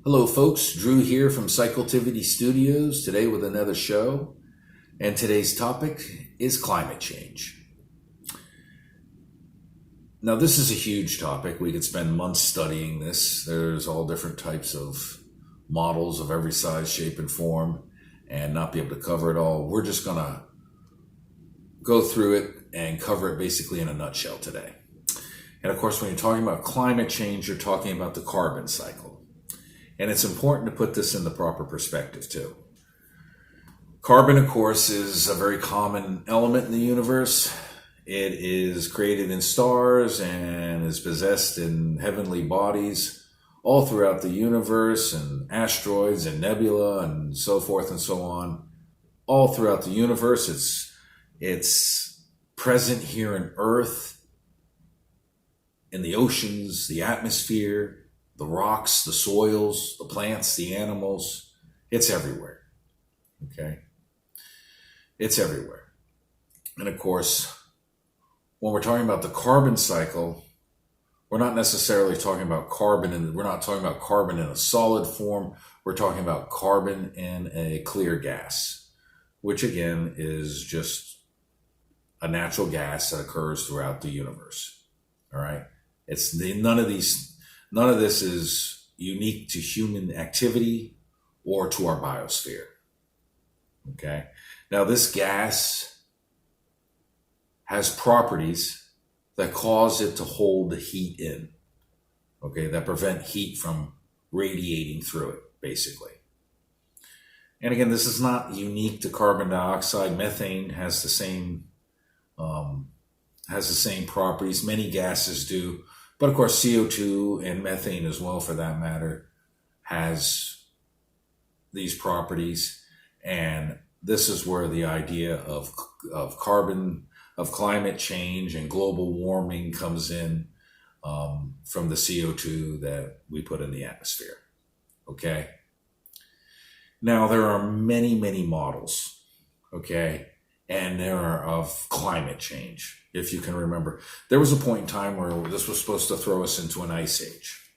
Hello, folks. Drew here from Cycletivity Studios, today with another show. And today's topic is climate change. Now, this is a huge topic. We could spend months studying this. There's all different types of models of every size, shape, and form, and not be able to cover it all. We're just going to go through it and cover it basically in a nutshell today. And of course, when you're talking about climate change, you're talking about the carbon cycle. And it's important to put this in the proper perspective too. Carbon, of course, is a very common element in the universe. It is created in stars and is possessed in heavenly bodies all throughout the universe, and asteroids and nebula and so forth and so on. All throughout the universe, it's present here on Earth, in the oceans, the atmosphere, the rocks, the soils, the plants, the animals. It's everywhere. Okay? It's everywhere. And of course, when we're talking about the carbon cycle, we're not necessarily talking about carbon, and we're not talking about carbon in a solid form. We're talking about carbon in a clear gas, which again is just a natural gas that occurs throughout the universe. All right? None of this is unique to human activity or to our biosphere. Okay? Now, this gas has properties that cause it to hold the heat in, okay, that prevent heat from radiating through it, basically. And again, this is not unique to carbon dioxide. Methane has the same properties. Many gases do. But of course, CO2 and methane as well, for that matter, has these properties. And this is where the idea of climate change and global warming comes in, from the CO2 that we put in the atmosphere. Okay? Now, there are many, many models, okay? And there are of climate change. If you can remember, there was a point in time where this was supposed to throw us into an ice age.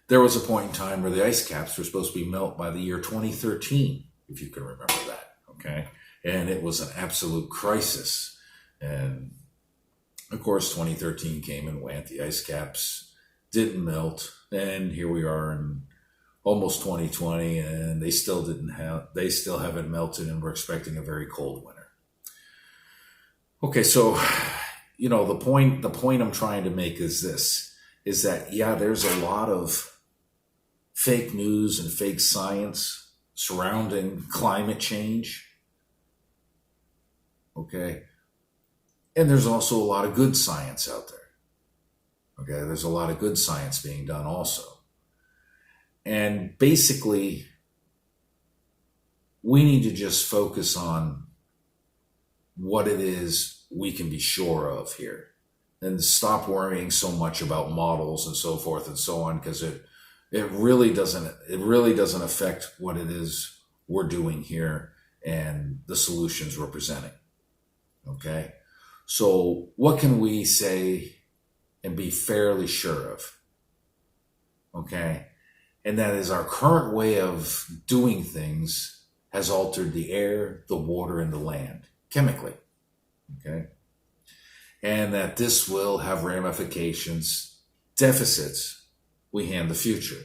There was a point in time where the ice caps were supposed to be melt by the year 2013, if you can remember that, okay? And it was an absolute crisis. And of course, 2013 came and went. The ice caps didn't melt. And here we are in almost 2020, and they still haven't melted, and we're expecting a very cold winter. Okay, so, the point I'm trying to make is this, is that, yeah, there's a lot of fake news and fake science surrounding climate change. Okay. And there's also a lot of good science out there. Okay. There's a lot of good science being done also. And basically, we need to just focus on what it is we can be sure of here, and stop worrying so much about models and so forth and so on, because it really doesn't affect what it is we're doing here and the solutions we're presenting. Okay? So what can we say and be fairly sure of? Okay? And that is, our current way of doing things has altered the air, the water, and the land chemically. Okay? And that this will have ramifications, deficits we hand the future.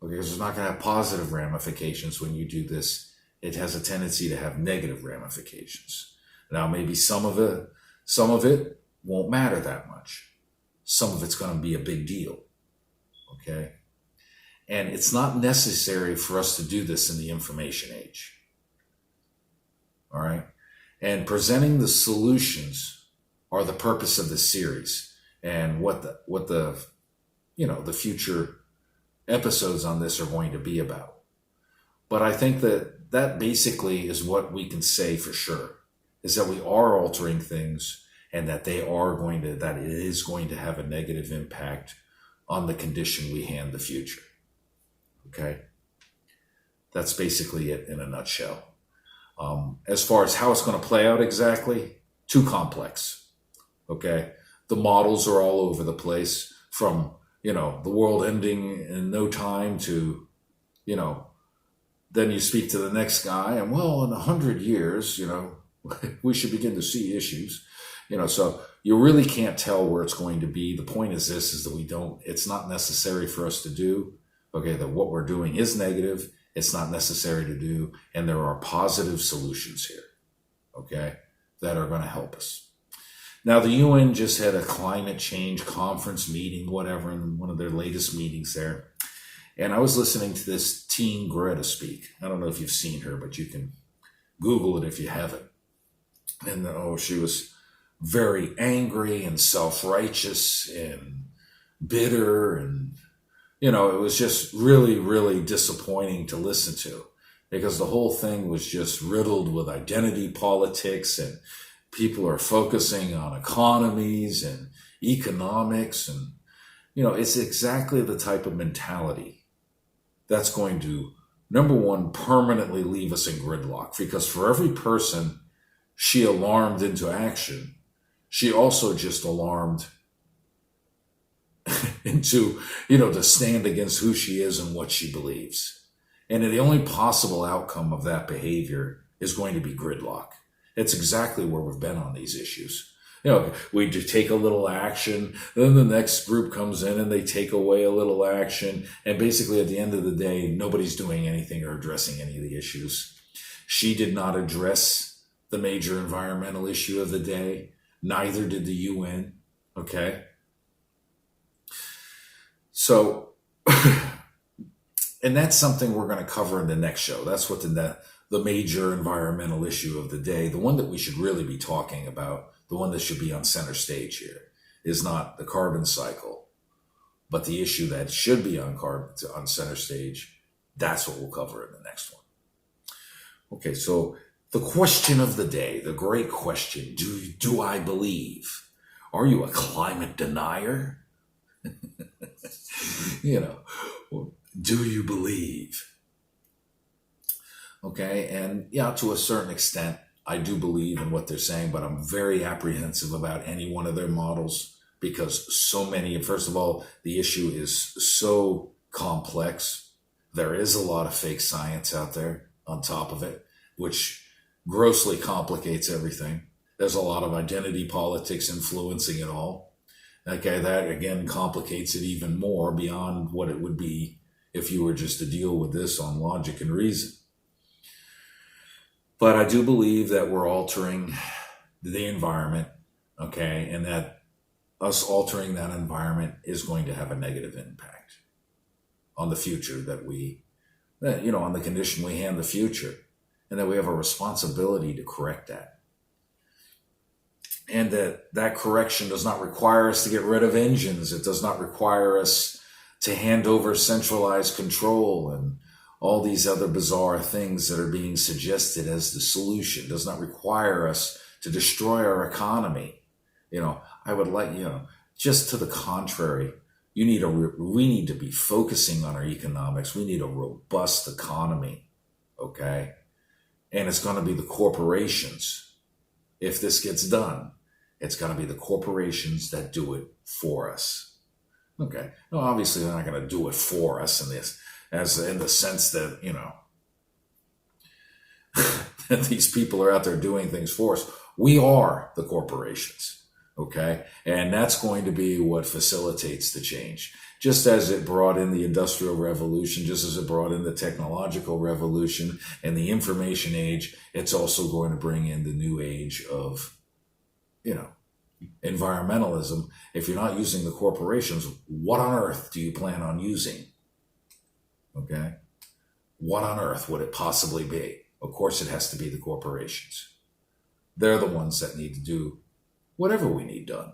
Okay? Because it's not going to have positive ramifications when you do this. It has a tendency to have negative ramifications. Now, maybe some of it won't matter that much. Some of it's going to be a big deal. Okay? And it's not necessary for us to do this in the information age. All right? And presenting the solutions are the purpose of this series, and what the future episodes on this are going to be about. But I think that basically is what we can say for sure, is that we are altering things, and that it is going to have a negative impact on the condition we hand the future. Okay? That's basically it in a nutshell. As far as how it's going to play out exactly, too complex. Okay? The models are all over the place, from the world ending in no time to, then you speak to the next guy and, well, in 100 years, we should begin to see issues, so you really can't tell where it's going to be. The point is that it's not necessary for us to do, okay, that what we're doing is negative. It's not necessary to do. And there are positive solutions here, okay, that are going to help us. Now, the UN just had a climate change conference meeting, whatever, in one of their latest meetings there. And I was listening to this teen Greta speak. I don't know if you've seen her, but you can Google it if you haven't. And she was very angry and self-righteous and bitter. And, it was just really, really disappointing to listen to, because the whole thing was just riddled with identity politics, and people are focusing on economies and economics. And, it's exactly the type of mentality that's going to, number one, permanently leave us in gridlock. Because for every person she alarmed into action, she also just alarmed into, to stand against who she is and what she believes. And the only possible outcome of that behavior is going to be gridlock. It's exactly where we've been on these issues. We just take a little action, then the next group comes in and they take away a little action. And basically at the end of the day, nobody's doing anything or addressing any of the issues. She did not address the major environmental issue of the day. Neither did the UN. Okay. So, and that's something we're going to cover in the next show. That's what the major environmental issue of the day, the one that we should really be talking about, the one that should be on center stage here, is not the carbon cycle, but the issue that should be on center stage. That's what we'll cover in the next one. Okay, so the question of the day, the great question, do I believe? Are you a climate denier? Do you believe? Okay, and yeah, to a certain extent, I do believe in what they're saying, but I'm very apprehensive about any one of their models, because so many, first of all, the issue is so complex. There is a lot of fake science out there on top of it, which grossly complicates everything. There's a lot of identity politics influencing it all. Okay, that again complicates it even more beyond what it would be if you were just to deal with this on logic and reason. But I do believe that we're altering the environment, okay, and that us altering that environment is going to have a negative impact on the future on the condition we hand the future, and that we have a responsibility to correct that. And that correction does not require us to get rid of engines. It does not require us to hand over centralized control and all these other bizarre things that are being suggested as the solution. It does not require us to destroy our economy. I would like, just to the contrary, we need to be focusing on our economics. We need a robust economy, okay? And it's going to be the corporations. If this gets done, it's going to be the corporations that do it for us. Okay. No, obviously they're not going to do it for us in the sense that, that these people are out there doing things for us. We are the corporations. Okay. And that's going to be what facilitates the change. Just as it brought in the Industrial Revolution, just as it brought in the technological revolution and the information age, it's also going to bring in the new age of, environmentalism. If you're not using the corporations, what on earth do you plan on using? Okay? What on earth would it possibly be? Of course, it has to be the corporations. They're the ones that need to do whatever we need done.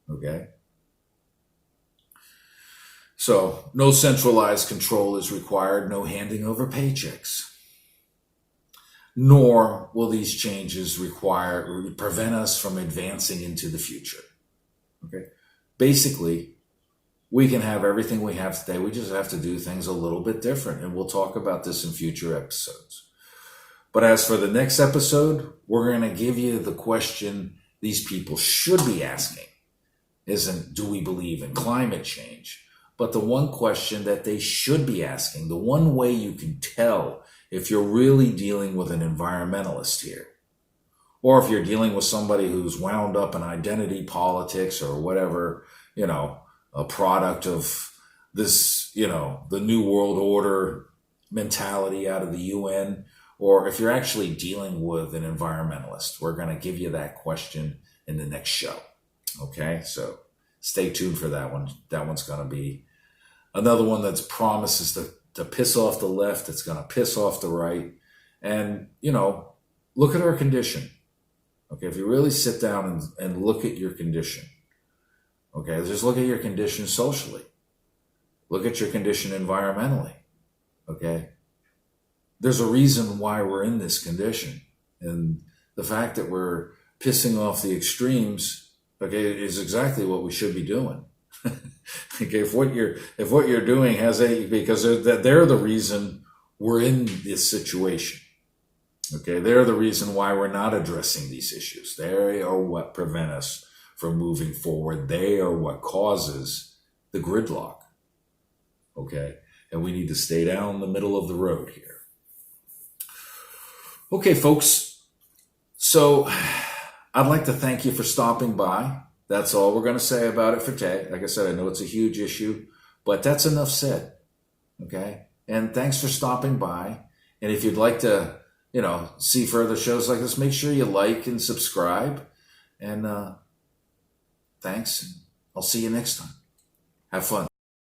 Okay? So, no centralized control is required, no handing over paychecks. Nor will these changes prevent us from advancing into the future. Okay? Basically, we can have everything we have today. We just have to do things a little bit different. And we'll talk about this in future episodes. But as for the next episode, we're going to give you the question these people should be asking. isn't, do we believe in climate change? But the one question that they should be asking, the one way you can tell if you're really dealing with an environmentalist here, or if you're dealing with somebody who's wound up in identity politics or whatever, a product of this, the New World Order mentality out of the UN, or if you're actually dealing with an environmentalist. We're going to give you that question in the next show. Okay, so stay tuned for that one. That one's going to be another one that's promises to piss off the left. It's going to piss off the right. And, look at our condition. Okay, if you really sit down and look at your condition, okay, just look at your condition socially. Look at your condition environmentally, okay? There's a reason why we're in this condition. And the fact that we're pissing off the extremes, okay, is exactly what we should be doing. Okay, if what you're doing because they're the reason we're in this situation. Okay, they're the reason why we're not addressing these issues. They are what prevent us from moving forward. They are what causes the gridlock. Okay, and we need to stay down the middle of the road here. Okay, folks, so I'd like to thank you for stopping by. That's all we're going to say about it for today. Like I said, I know it's a huge issue, but that's enough said. Okay, and thanks for stopping by. And if you'd like to see further shows like this, make sure you like and subscribe. And thanks. I'll see you next time. Have fun.